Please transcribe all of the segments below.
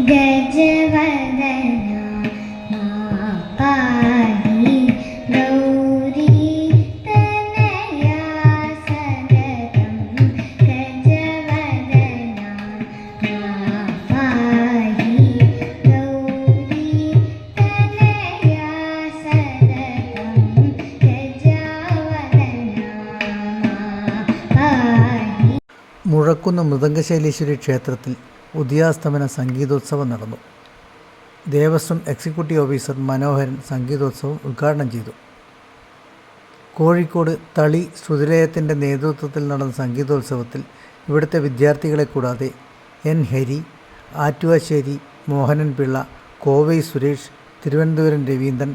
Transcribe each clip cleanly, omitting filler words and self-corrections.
ഗജവദനാ മാ പാഹി ഗൗരീ തനയാ സതതം ഗജവദനാ മാ പാഹി ഗൗരീ തനയാ സതതം ഗജവദനാ മാ പാഹി. മുഴക്കുന്ന് മൃദംഗശൈലീശ്വരി ക്ഷേത്രത്തിൽ ഉദയാസ്തമന സംഗീതോത്സവം നടന്നു. ദേവസ്വം എക്സിക്യൂട്ടീവ് ഓഫീസർ മനോഹരൻ സംഗീതോത്സവം ഉദ്ഘാടനം ചെയ്തു. കോഴിക്കോട് തളി ശ്രുതിലയത്തിൻ്റെ നേതൃത്വത്തിൽ നടന്ന സംഗീതോത്സവത്തിൽ ഇവിടുത്തെ വിദ്യാർത്ഥികളെ കൂടാതെ N Hari, Attuvassery Mohanan Pillai, Kovai Suresh, Thiruvananthapuram Raveendran,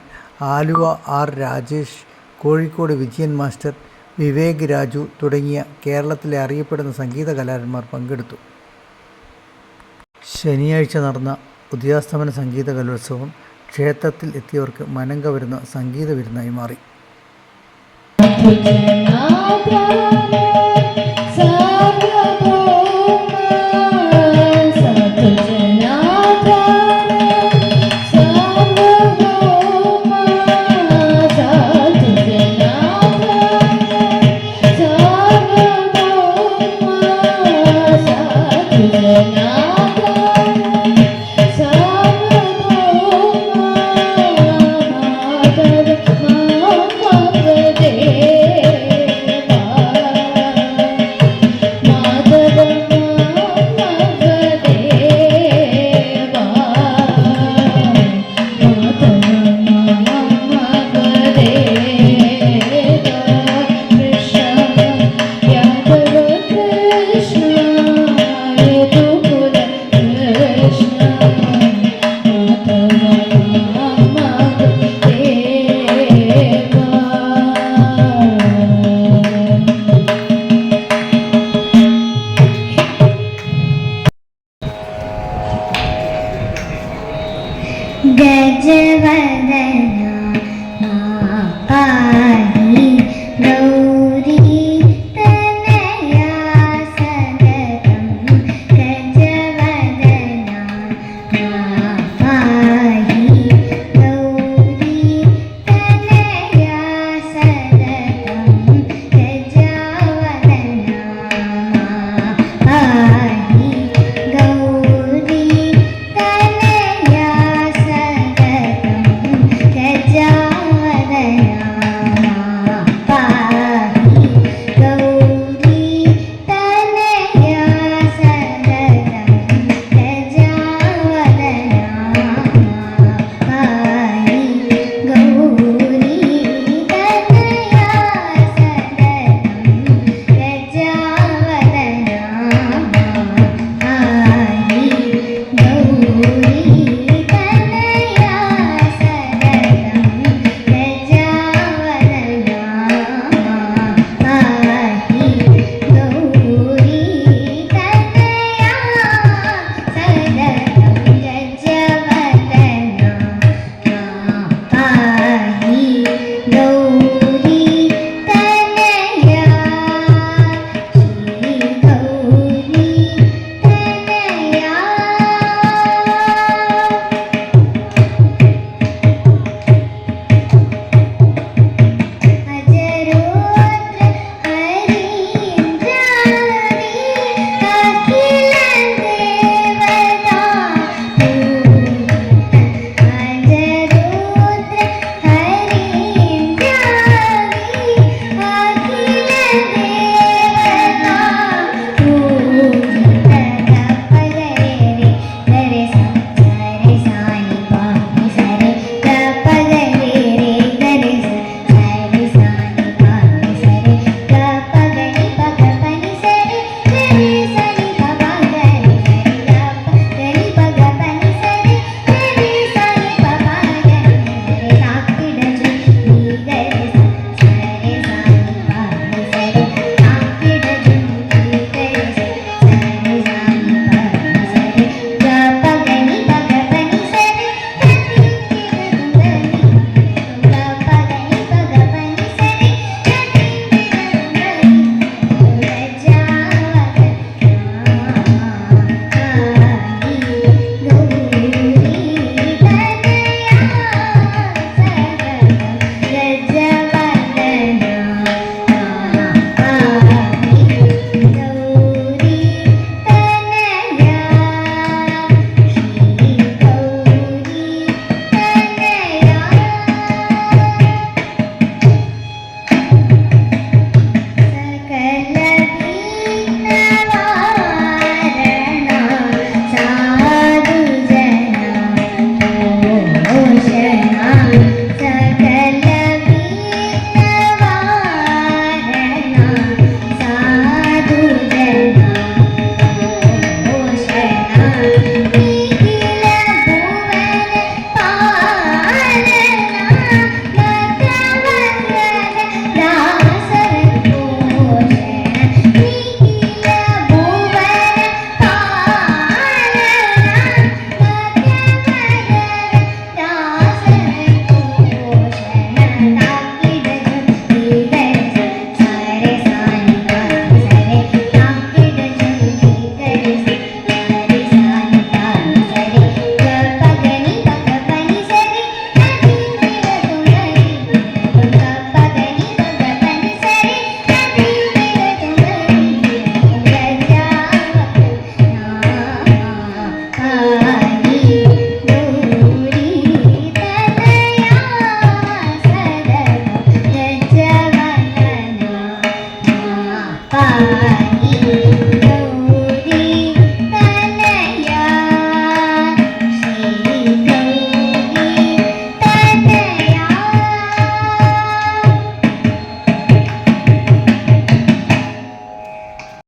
Aluva R Rajesh, Kozhikode Vijayan master, Vivek Raju തുടങ്ങിയ കേരളത്തിലെ അറിയപ്പെടുന്ന സംഗീത കലാകാരന്മാർ പങ്കെടുത്തു. ശനിയാഴ്ച നടന്ന ഉദയാസ്തമന സംഗീത കലോത്സവം ക്ഷേത്രത്തിൽ എത്തിയവർക്ക് മനം കവരുന്ന സംഗീത വിരുന്നായി മാറി.